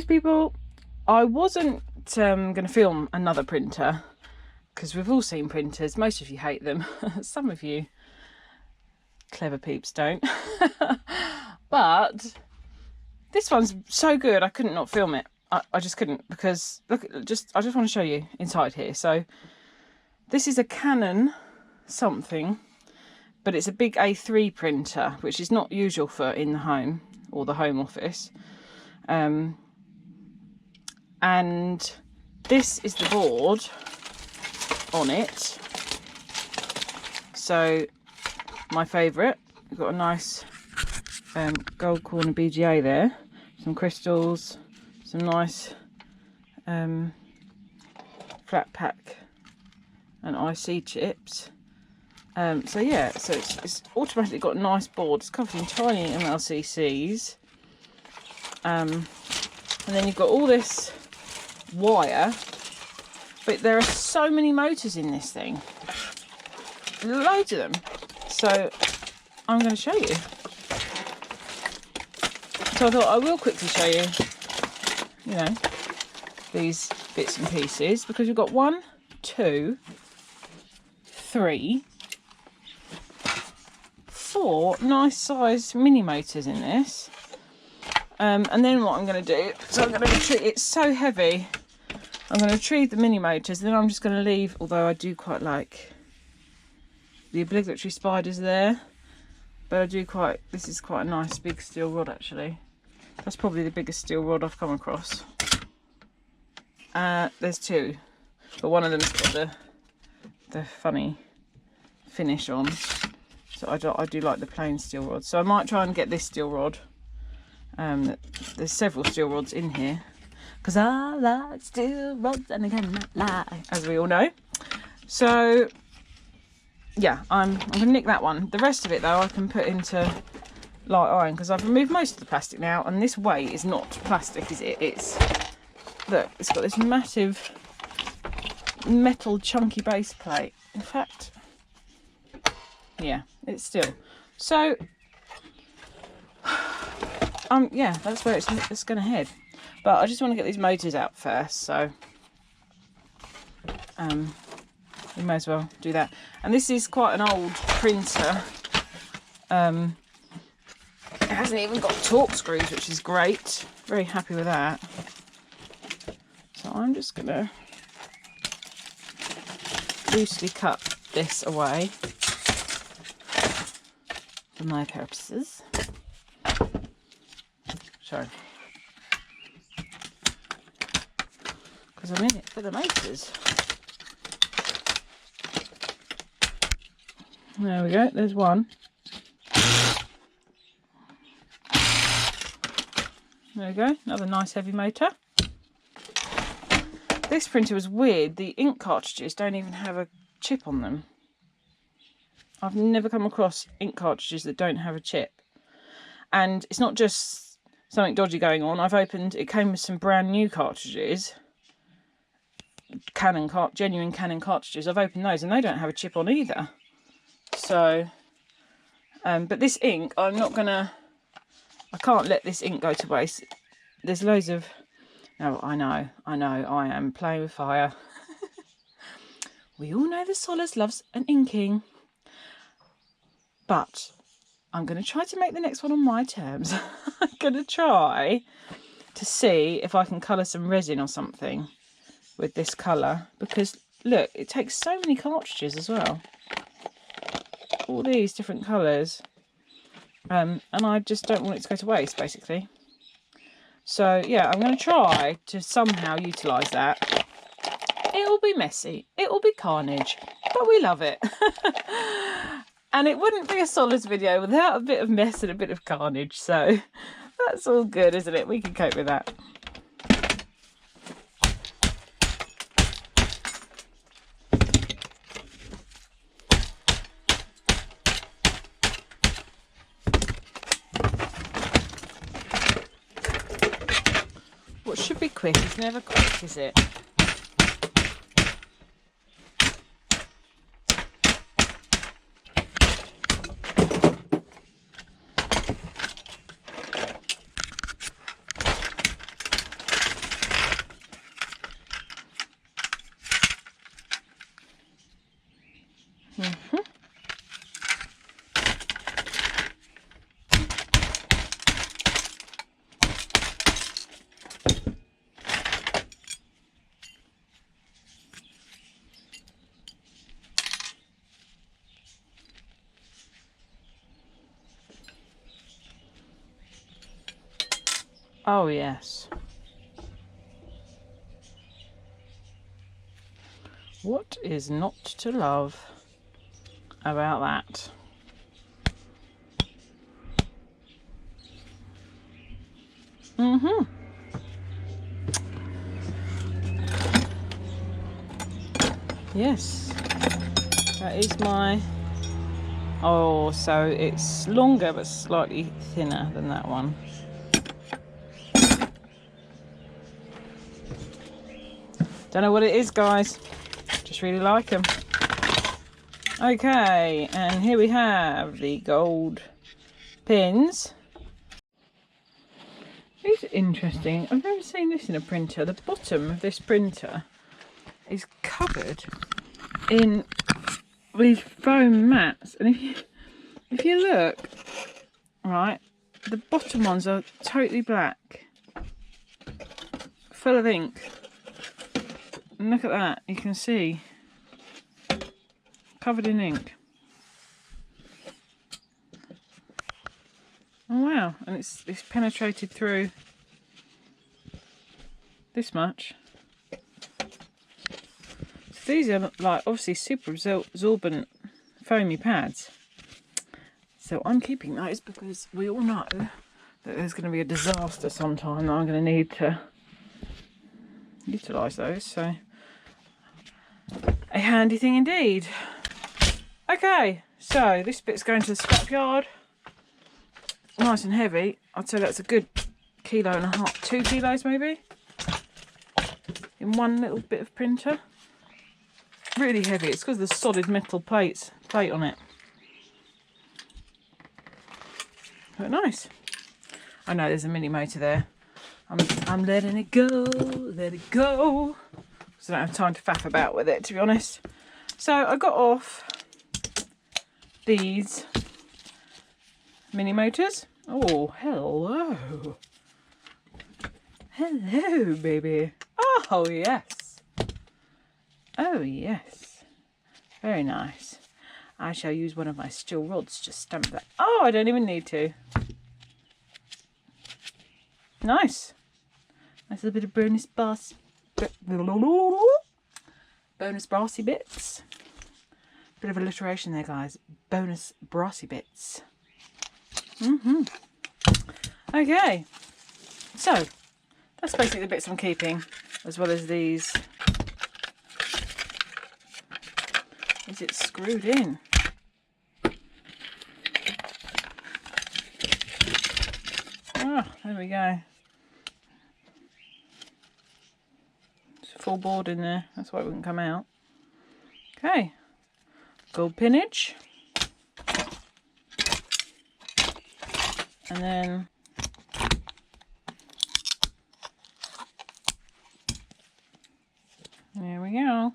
people. I wasn't going to film another printer because we've all seen printers. Most of you hate them. Some of you clever peeps don't. But this one's so good I couldn't not film it. I just couldn't, because look, I just want to show you inside here. So this is a Canon something, but it's a big A3 printer, which is not usual for in the home or the home office. And this is the board on it. So my favourite, we've got a nice gold corner BGA there, some crystals, some nice flat pack and IC chips. So yeah, so it's automatically got a nice board. It's covered in tiny MLCCs. And then you've got all this wire, but there are so many motors in this thing, loads of them. So I'm going to show you. So I thought I will quickly show you, you know, these bits and pieces, because you've got 1, 2, 3, 4 nice sized mini motors in this. And then what I'm going to do, so I'm going to retrieve, it's so heavy, I'm going to retrieve the mini motors, then I'm just going to leave, although I do quite like the obligatory spiders there, but I do quite, this is quite a nice big steel rod actually. That's probably the biggest steel rod I've come across. There's 2, but one of them's got the funny finish on, so I do like the plain steel rod, so I might try and get this steel rod. There's several steel rods in here because I like steel rods and I cannot lie, as we all know. So yeah, I'm gonna nick that one. The rest of it though I can put into light iron, because I've removed most of the plastic now, and this weight is not plastic, is it? It's, look, it's got this massive metal chunky base plate. In fact, yeah, it's still. So yeah, that's where it's going to head. But I just want to get these motors out first, so we may as well do that. And this is quite an old printer. It hasn't even got torque screws, which is great. Very happy with that. So I'm just going to loosely cut this away for my purposes. Sorry, because I'm in it for the motors. There we go, there's one. There we go, another nice heavy motor. This printer was weird, the ink cartridges don't even have a chip on them. I've never come across ink cartridges that don't have a chip. And it's not just something dodgy going on. I've opened, it came with some brand new cartridges, genuine Canon cartridges. I've opened those and they don't have a chip on either. So but this ink, I can't let this ink go to waste. There's loads of, no, I know I am playing with fire. We all know the Solus loves an inking, but I'm going to try to make the next one on my terms. I'm going to try to see if I can colour some resin or something with this colour, because look, it takes so many cartridges as well. All these different colours. And I just don't want it to go to waste, basically. So yeah, I'm going to try to somehow utilise that. It'll be messy, it'll be carnage, but we love it. And it wouldn't be a Solus video without a bit of mess and a bit of carnage, so that's all good, isn't it? We can cope with that. What should be quick is never quick, is it? Oh yes. What is not to love about that? Yes, that is my... Oh, so it's longer but slightly thinner than that one. Don't know what it is, guys. Just really like them. Okay, and here we have the gold pins. These are interesting. I've never seen this in a printer. The bottom of this printer is covered in these foam mats, and if you look, right, the bottom ones are totally black, full of ink. And look at that, you can see, covered in ink. Oh wow, and it's penetrated through this much. So these are like obviously super absorbent foamy pads. So I'm keeping those because we all know that there's going to be a disaster sometime that I'm going to need to utilise those. So a handy thing indeed. Okay, so this bit's going to the scrapyard. Nice and heavy. I'd say that's a good 1.5 kilos, 2 kilos maybe, in one little bit of printer. Really heavy. It's because of the solid metal plate on it. But nice. I know there's a mini motor there. I'm letting it go, let it go. So I don't have time to faff about with it, to be honest. So I got off these mini motors. Oh, hello. Hello, baby. Oh, yes. Oh, yes. Very nice. I shall use one of my steel rods to stamp that. Oh, I don't even need to. Nice. Nice little bit of bonus brassy bits. Bit of alliteration there, guys. Bonus brassy bits. Okay. So, that's basically the bits I'm keeping, as well as these. Is it screwed in? Ah, there we go. It's a full board in there, that's why it wouldn't come out. Okay, gold pinnage. And then there we go.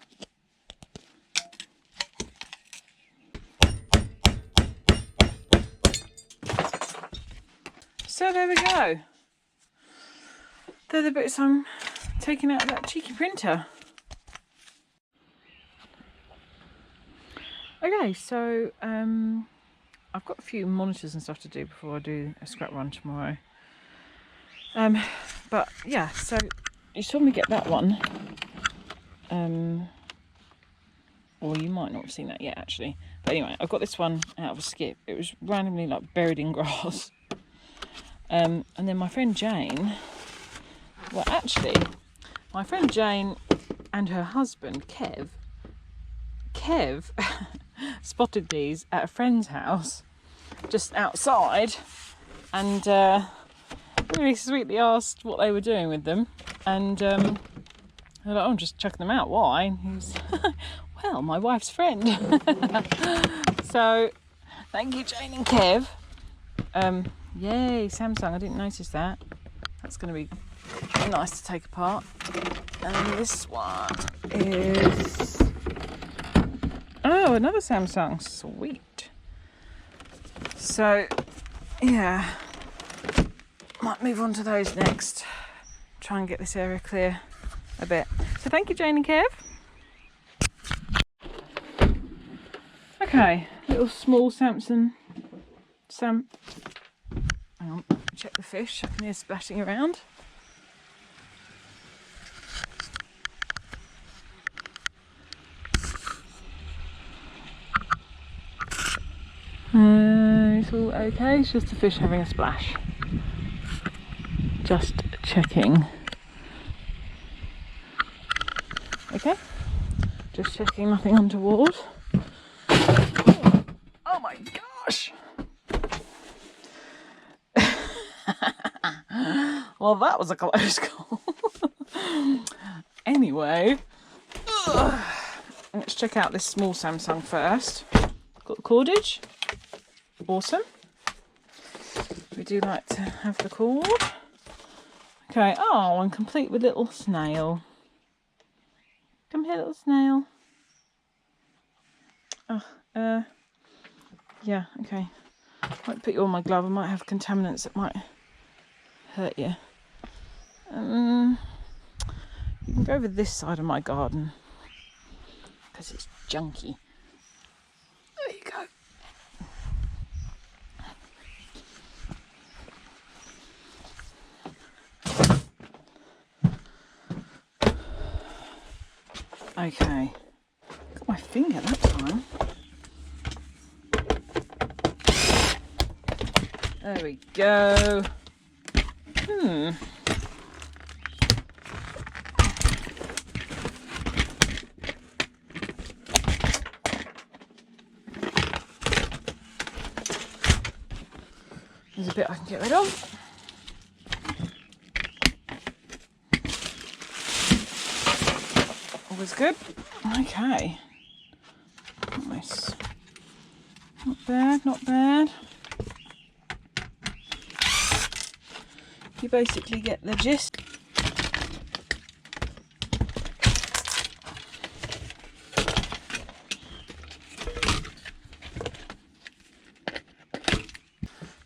So there we go. They're the bits I'm taking out of that cheeky printer. Okay, so I've got a few monitors and stuff to do before I do a scrap run tomorrow. But yeah, so you saw me get that one. Or you might not have seen that yet, actually. But anyway, I got this one out of a skip. It was randomly like buried in grass. And then my friend Jane, well actually, my friend Jane and her husband Kev spotted these at a friend's house just outside, and really sweetly asked what they were doing with them, and they're like, oh, I'm just chucking them out. Why? And he's well, my wife's friend. So thank you, Jane and Kev. Yay, Samsung, I didn't notice that. That's going to be nice to take apart. And this one is... Oh, Oh, another Samsung. Sweet. So, yeah. Might move on to those next. Try and get this area clear a bit. So thank you, Jane and Kev. Okay, little small Hang on, check the fish. I can hear splashing around. It's all okay. It's just a fish having a splash. Just checking. Okay, just checking nothing untoward. Oh my gosh! Well, that was a close call. Anyway, let's check out this small Samsung first. Got the cordage. Awesome. We do like to have the cord. Okay, oh, and complete with little snail. Come here, little snail. Oh, yeah, okay. Might put you on my glove. I might have contaminants that might hurt you. You can go over this side of my garden because it's junky. There you go. Okay, got my finger that time. There we go. There's a bit I can get rid of. Always good. Okay. Nice. Not bad, not bad. You basically get the gist.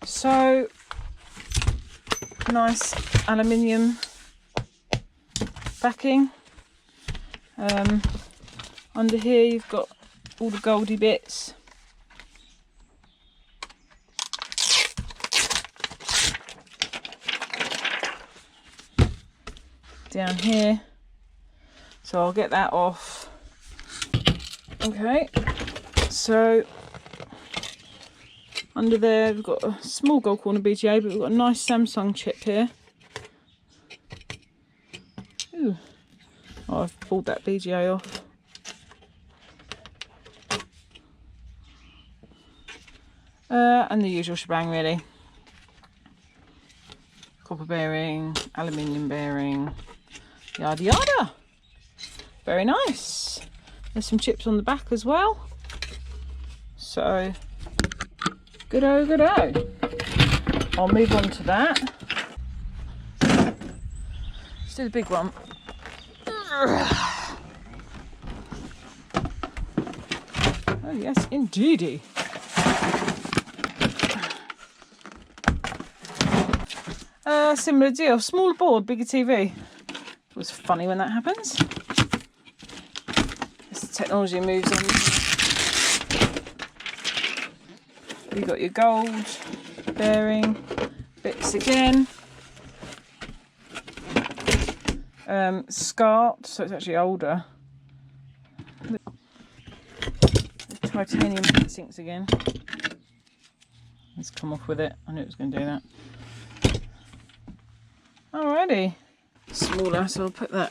So, nice aluminium backing. Under here you've got all the goldy bits. Down here. So I'll get that off. Okay, so under there we've got a small gold corner BGA, but we've got a nice Samsung chip here. Ooh. Oh, I've pulled that BGA off. And the usual shebang really. Copper bearing, aluminium bearing, yada yada. Very nice. There's some chips on the back as well. So, good-o, good-o. I'll move on to that. Let's do the big one. Oh yes, indeedy. Similar deal. Small board, bigger TV. It was funny when that happens. As the technology moves on. You've got your gold bearing bits again. Scart, so it's actually older. The titanium heat sinks again. Let's come off with it. I knew it was going to do that. Alrighty. Smaller, so I'll put that.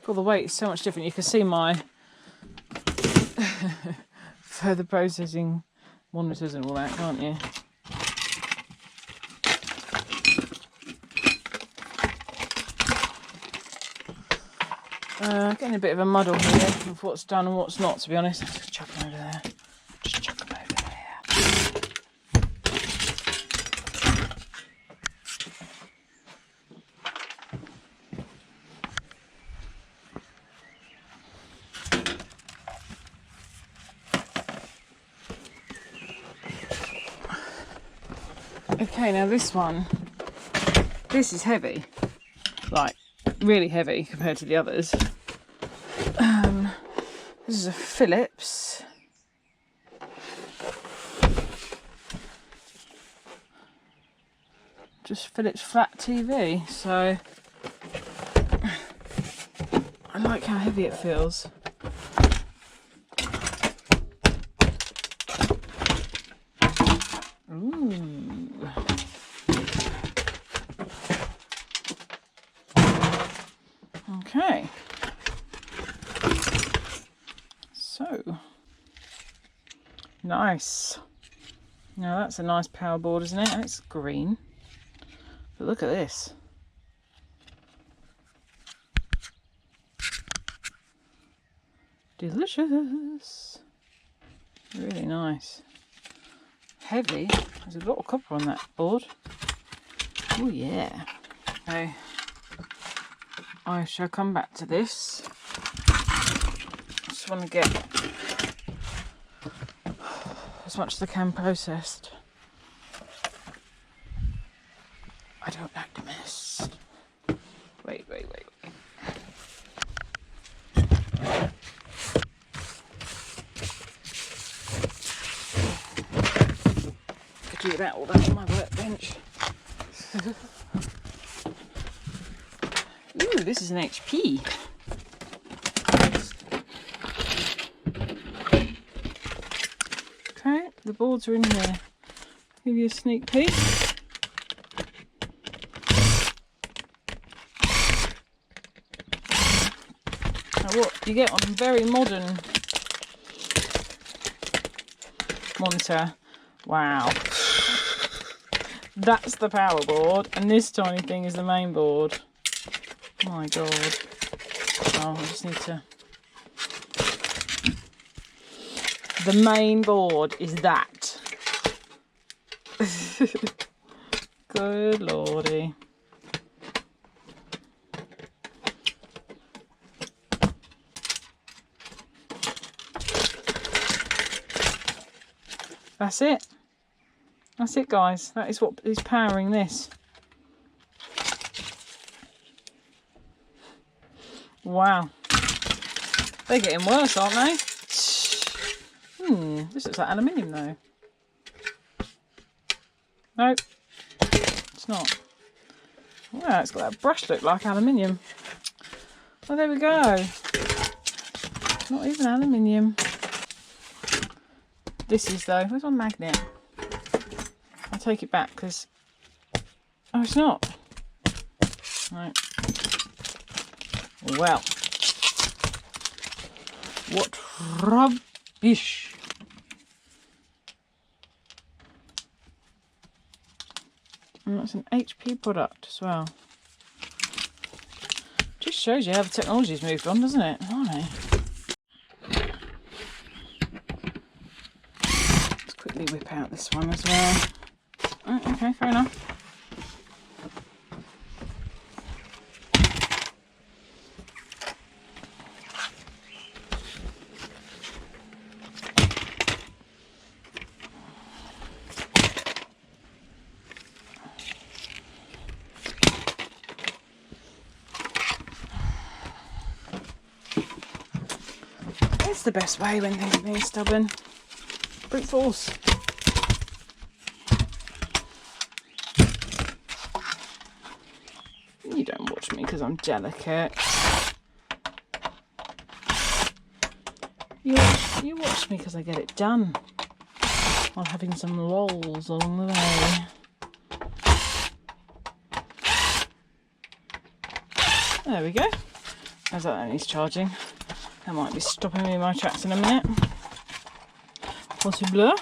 God, the weight is so much different. You can see my further processing monitors and all that, can't you? Getting a bit of a muddle here of what's done and what's not, to be honest. Let's just chuck them over there. Just chuck them over there. Okay, now this one, this is heavy, like really heavy compared to the others. This is a Philips. Just Philips flat TV, so I like how heavy it feels. Ooh. Okay. So nice. Now that's a nice power board, isn't it? It's green. But look at this. Delicious. Really nice. Heavy. There's a lot of copper on that board. Oh yeah. Okay. I shall come back to this. Just want to get as much as I can processed. I don't like to mess. Wait. Could do without all that on my workbench. Ooh, this is an HP. Okay, the boards are in here. Give you a sneak peek. Now what you get on a very modern monitor. Wow. That's the power board, and this tiny thing is the main board. Oh my god. Oh, I just need to... The main board is that. Good lordy. That's it. That's it, guys. That is what is powering this. Wow. They're getting worse, aren't they? This looks like aluminium though. Nope. It's not. Wow, it's got that brush look like aluminium. Oh, there we go. Not even aluminium. This is though. Where's my magnet? I'll take it back because... Oh, it's not. Right. Well. What rubbish. And that's an HP product as well. Just shows you how the technology's moved on, doesn't it? Blimey. Let's quickly whip out this one as well. Oh, okay, fair enough. It's the best way when things are being stubborn. Brute force. You don't watch me because I'm delicate. You watch me because I get it done while having some lolls along the way. There we go. As that needs charging. That might be stopping me in my tracks in a minute. Possible.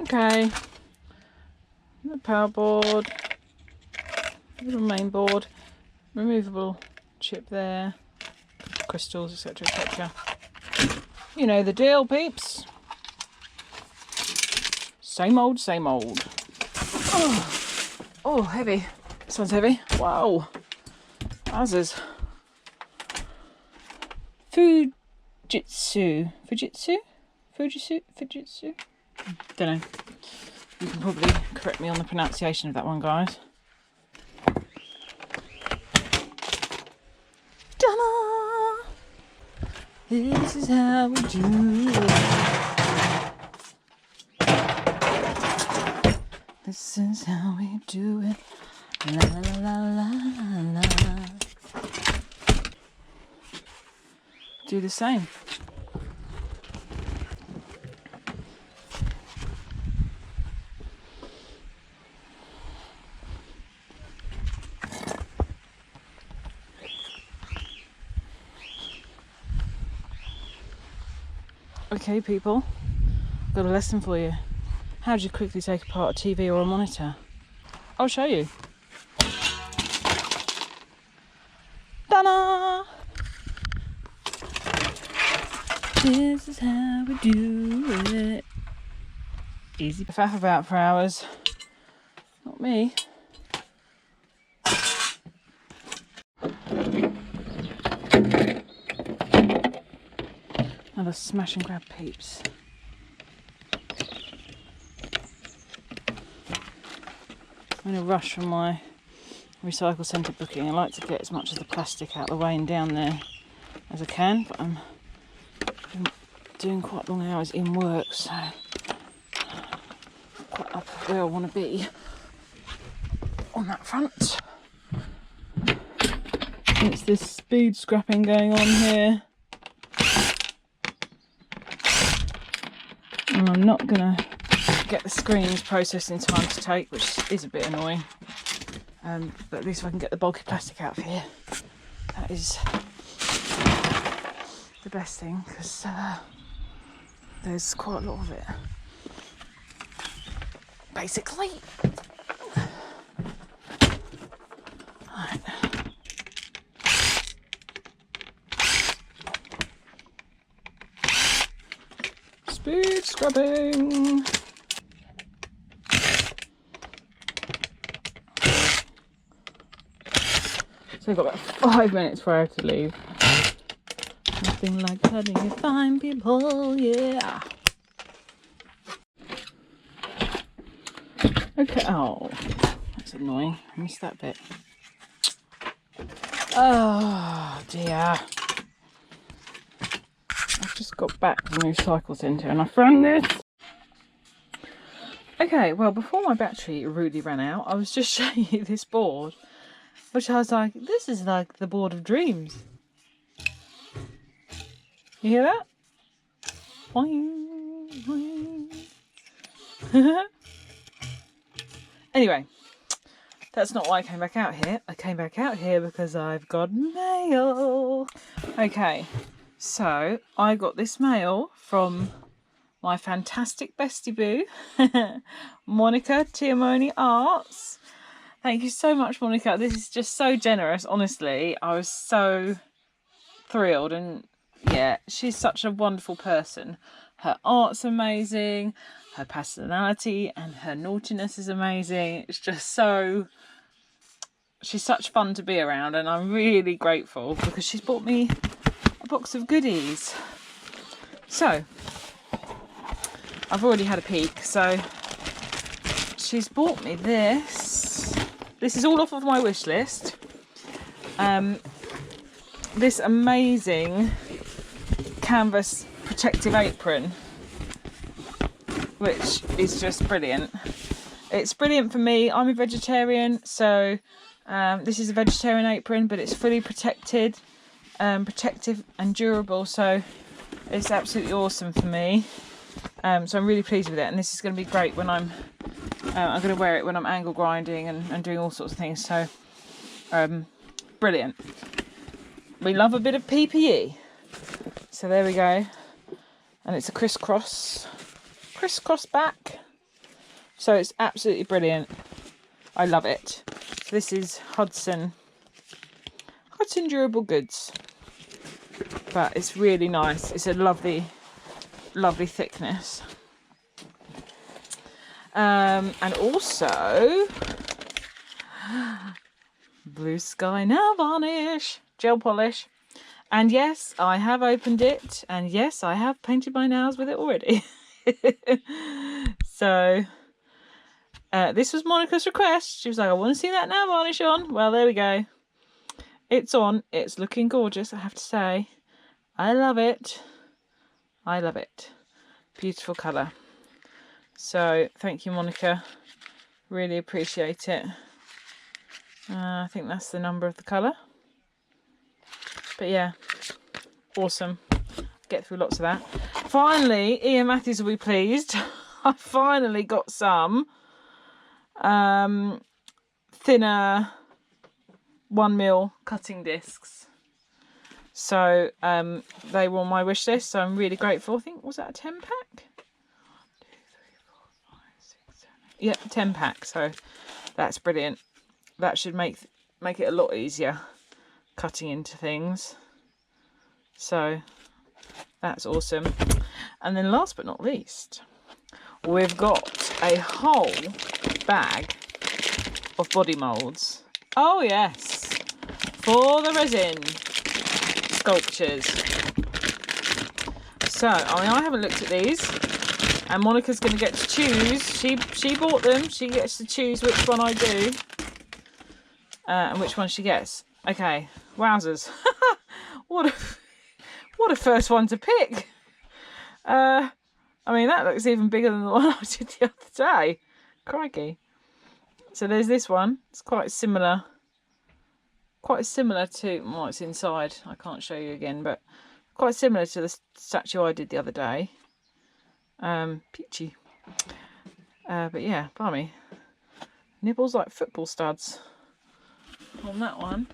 Okay. The power board. Little main board. Removable chip there. Crystals, etc, etc. You know the deal, peeps. Same old, same old. Oh, heavy. This one's heavy. Wow. Wowzers. Fujitsu. Don't know. You can probably correct me on the pronunciation of that one, guys. Ta-da! This is how we do it. This is how we do it. La la la la la. Do the same. Okay, people, got a lesson for you. How do you quickly take apart a TV or a monitor? I'll show you. Ta-da! This is how we do it. Easy to faff about for hours. Not me. Another smash and grab peeps. I'm in a rush from my recycle centre booking. I like to get as much of the plastic out of the way and down there as I can, but I'm doing quite long hours in work, so I'm quite up where I want to be on that front. It's this speed scrapping going on here. And I'm not going to get the screens processed in time to take, which is a bit annoying. But at least if I can get the bulky plastic out of here, that is the best thing, because there's quite a lot of it. Basically. Right. Speed scrubbing. So I've got about 5 minutes before I have to leave. Nothing like having you fine people, yeah. Okay, oh, that's annoying. I missed that bit. Oh dear. I've just got back from the recycle centre and I found this. Okay, well, before my battery rudely ran out, I was just showing you this board, which I was like, this is like the board of dreams. You hear that? Boing, boing. Anyway, that's not why I came back out here. I came back out here because I've got mail. Okay, so I got this mail from my fantastic bestie boo, Monica Tiamoni Arts. Thank you so much, Monica. This is just so generous, honestly. I was so thrilled, and yeah, she's such a wonderful person. Her art's amazing, her personality and her naughtiness is amazing. It's just so... she's such fun to be around, and I'm really grateful because she's bought me a box of goodies. So, I've already had a peek, so she's bought me this. This is all off of my wish list. This amazing canvas protective apron, which is just brilliant. It's brilliant for me. I'm a vegetarian, so this is a vegetarian apron, but it's fully protected, protective and durable, so it's absolutely awesome for me. So I'm really pleased with it, and this is going to be great when I'm going to wear it when I'm angle grinding and doing all sorts of things. So brilliant. We love a bit of PPE. So there we go, and it's a crisscross back, so it's absolutely brilliant. I love it. So this is Hudson Durable Goods, but it's really nice. It's a lovely thickness. And also Blue Sky Nail Varnish gel polish. And yes, I have opened it, and yes, I have painted my nails with it already. So this was Monica's request. She was like, I want to see that nail varnish on. Well, there we go. It's on. It's looking gorgeous, I have to say. I love it. I love it. Beautiful colour. So thank you, Monica. Really appreciate it. I think that's the number of the colour. But yeah, awesome. Get through lots of that. Finally, Ian Matthews will be pleased. I finally got some thinner 1mm cutting discs. So they were on my wish list, so I'm really grateful. I think, was that a 10 pack? 1, 2, 3, 4, 5, 6, 7, 8. Yeah, 10 pack. So that's brilliant. That should make it a lot easier cutting into things. So that's awesome. And then last but not least, we've got a whole bag of body moulds. Oh yes, for the resin sculptures. So I haven't looked at these, and Monica's going to get to choose. She bought them. She gets to choose which one I do and which one she gets. Okay, wowzers! what a first one to pick. I mean, that looks even bigger than the one I did the other day. Crikey. So there's this one. It's quite similar to, well, it's inside. I can't show you again, but quite similar to the statue I did the other day. Peachy. But yeah, blimey. Nibbles like football studs on that one.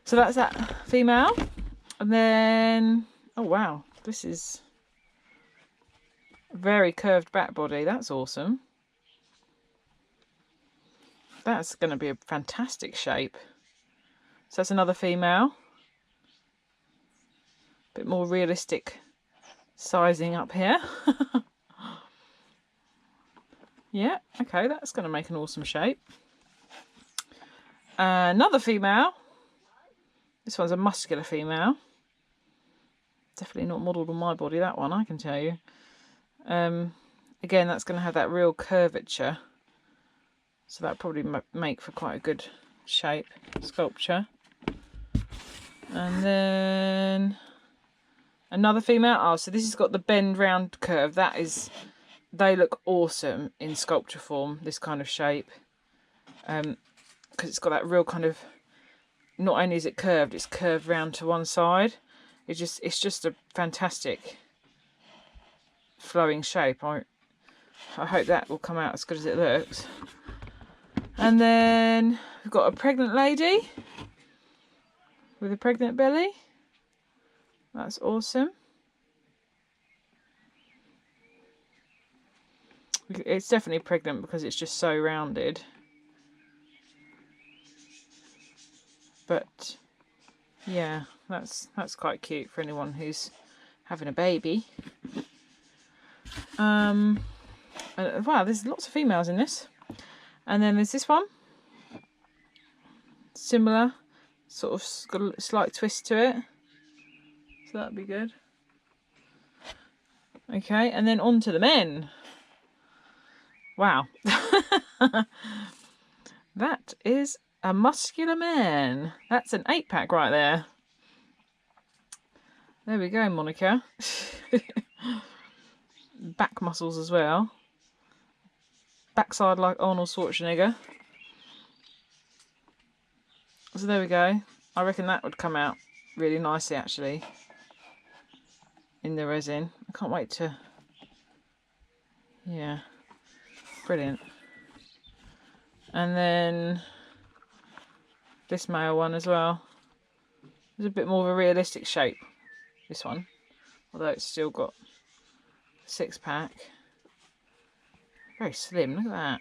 So that's that female. And then, oh wow, this is a very curved back body. That's awesome. That's going to be a fantastic shape. So that's another female. Bit more realistic sizing up here. Yeah, okay, that's going to make an awesome shape. Another female. This one's a muscular female. Definitely not modelled on my body, that one, I can tell you. Again, that's going to have that real curvature. So that'll probably make for quite a good shape, sculpture. And then another female. Oh, so this has got the bend round curve. They look awesome in sculpture form, this kind of shape. Because it's got that real kind of, not only is it curved, it's curved round to one side. It's just a fantastic flowing shape. I hope that will come out as good as it looks. And then we've got a pregnant lady with a pregnant belly. That's awesome. It's definitely pregnant because it's just so rounded. But yeah, that's quite cute for anyone who's having a baby. Wow, there's lots of females in this. And then there's this one. Similar, sort of got a slight twist to it. So that'd be good. Okay, and then on to the men. Wow. That is a muscular man. That's an 8-pack right there. There we go, Monica. Back muscles as well. Backside like Arnold Schwarzenegger. So there we go. I reckon that would come out really nicely actually in the resin. I can't wait to, yeah, brilliant. And then this male one as well. It's a bit more of a realistic shape, this one, although it's still got 6-pack. Very slim, look at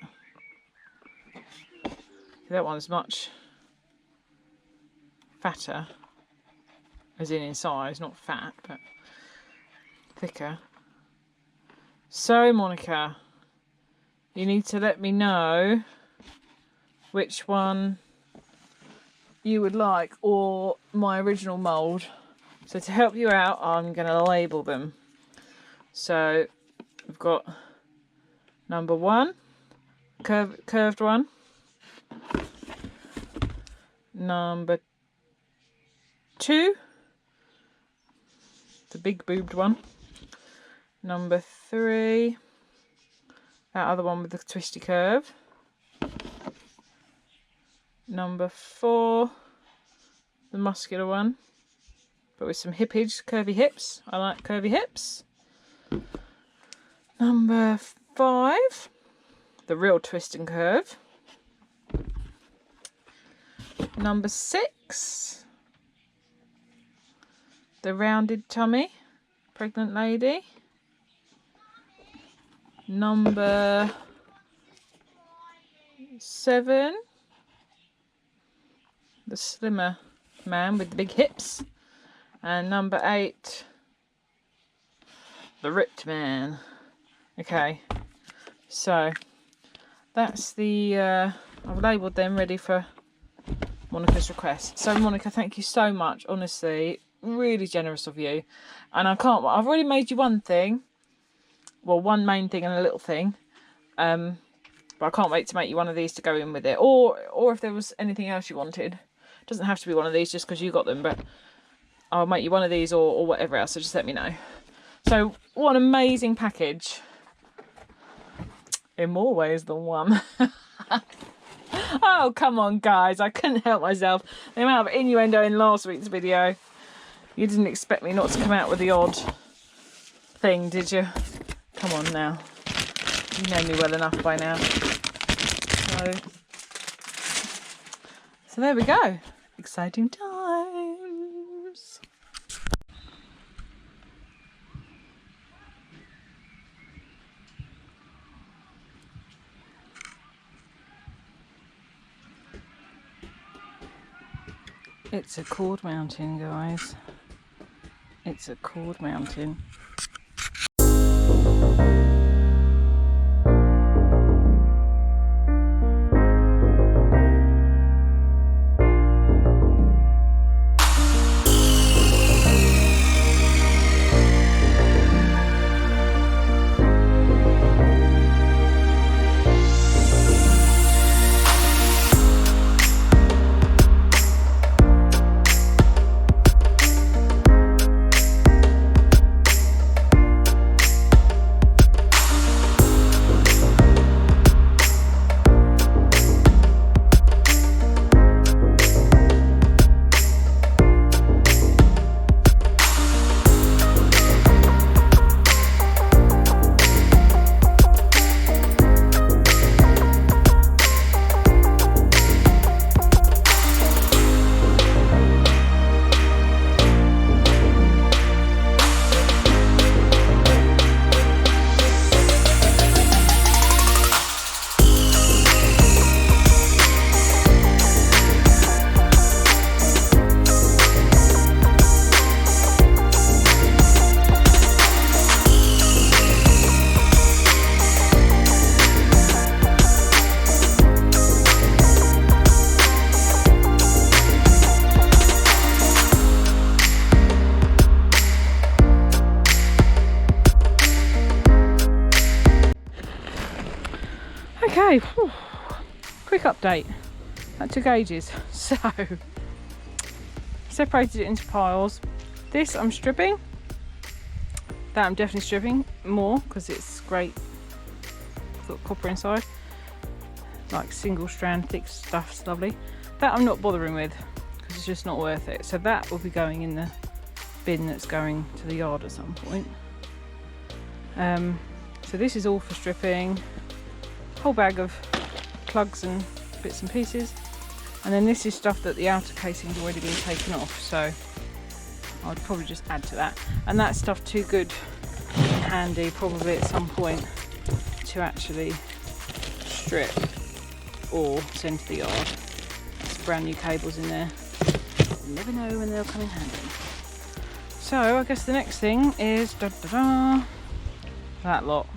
that. That one's much fatter, as in size, not fat, but thicker. So Monica, you need to let me know which one you would like, or my original mould. So to help you out, I'm going to label them. So we've got number 1, curved one. Number 2, the big boobed one. Number 3, that other one with the twisty curve. Number 4, the muscular one, but with some hippage, curvy hips. I like curvy hips. Number 5, the real twist and curve. Number 6, the rounded tummy, pregnant lady. Number 7, the slimmer man with the big hips. And number 8, the ripped man. Okay, so that's the I've labelled them ready for Monica's request. So Monica, thank you so much, honestly, really generous of you. And I've already made you one thing, well, one main thing and a little thing, but I can't wait to make you one of these to go in with it, or if there was anything else you wanted. It doesn't have to be one of these just because you got them, but I'll make you one of these or whatever else, so just let me know. So what an amazing package, in more ways than one. Oh, come on, guys. I couldn't help myself. The amount of innuendo in last week's video. You didn't expect me not to come out with the odd thing, did you? Come on now. You know me well enough by now. So there we go. Exciting times. It's a cord mountain, guys. It's a cord mountain. Okay, whew. Quick update. That took ages. So, separated it into piles. This I'm stripping. That I'm definitely stripping more because it's great. It's got copper inside. Like single strand thick stuff, it's lovely. That I'm not bothering with because it's just not worth it. So that will be going in the bin that's going to the yard at some point. So this is all for stripping. Whole bag of plugs and bits and pieces, and then this is stuff that the outer casing's already been taken off, so I'd probably just add to that. And that stuff too good and handy probably at some point to actually strip or send to the yard. There's brand new cables in there, you never know when they'll come in handy. So I guess the next thing is that lot.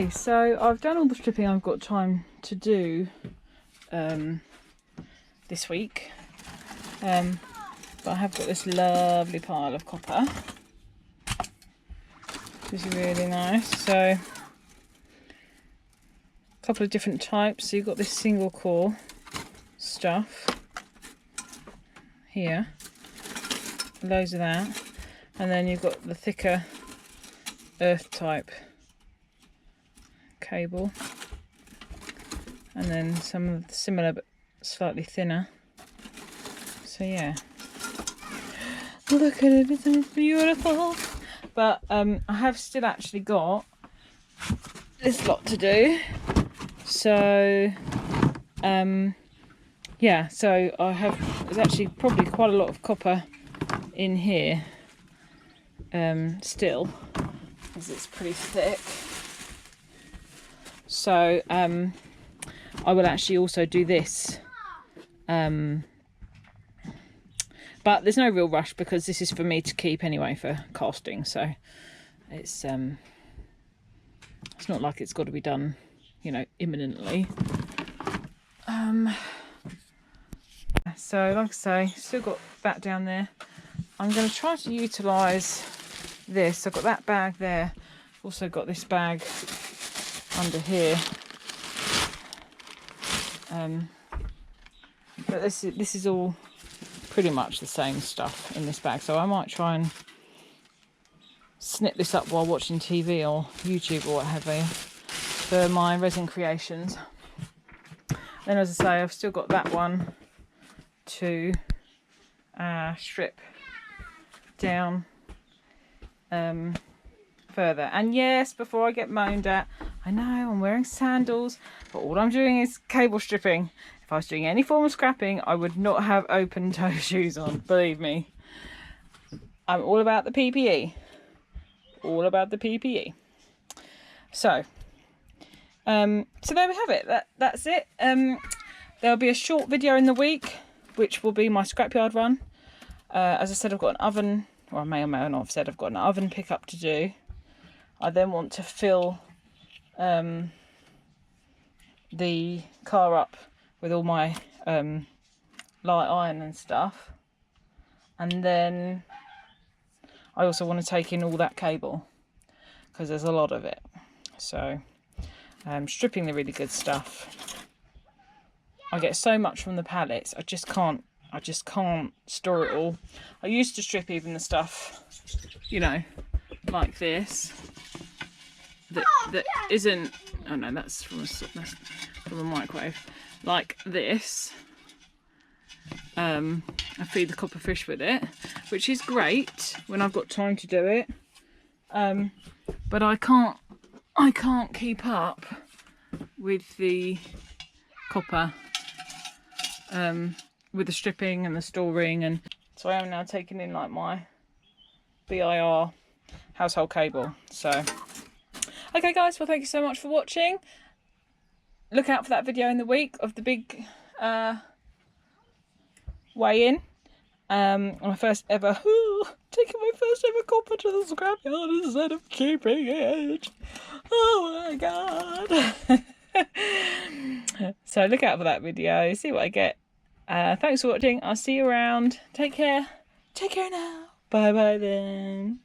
Okay, so I've done all the stripping I've got time to do this week, but I have got this lovely pile of copper, which is really nice. So a couple of different types. So you've got this single core stuff here, loads of that. And then you've got the thicker earth type cable, and then some of the similar but slightly thinner. So yeah, look at it, isn't it beautiful? But I have still actually got this lot to do. So yeah, so there's actually probably quite a lot of copper in here still, because it's pretty thick. So I will actually also do this, but there's no real rush because this is for me to keep anyway for casting, so it's not like it's got to be done, you know, imminently. So like I say, still got that down there. I'm going to try to utilise this. I've got that bag there, also got this bag under here, but this is all pretty much the same stuff in this bag, so I might try and snip this up while watching TV or YouTube or what have you for my resin creations. Then, as I say, I've still got that one to strip down further. And yes, before I get moaned at, I know I'm wearing sandals, but all I'm doing is cable stripping. If I was doing any form of scrapping, I would not have open toe shoes on, believe me. I'm all about the PPE. All about the PPE. So so there we have it. That's it. There'll be a short video in the week, which will be my scrapyard run. As I said, I've got an oven, or I may or may not have said I've got an oven pickup to do. I then want to fill the car up with all my light iron and stuff, and then I also want to take in all that cable because there's a lot of it. So stripping the really good stuff. I get so much from the pallets, I just can't store it all. I used to strip even the stuff, you know, like this, that isn't, oh no, that's from a microwave, like this. I feed the copper fish with it, which is great when I've got time to do it, but I can't keep up with the copper, with the stripping and the storing, and so I am now taking in like my BIR household cable. So okay guys, well thank you so much for watching. Look out for that video in the week of the big weigh-in. My first ever taking my first ever copper to the scrapyard instead of keeping it. Oh my god. So look out for that video, see what I get. Thanks for watching. I'll see you around. Take care now. Bye bye then.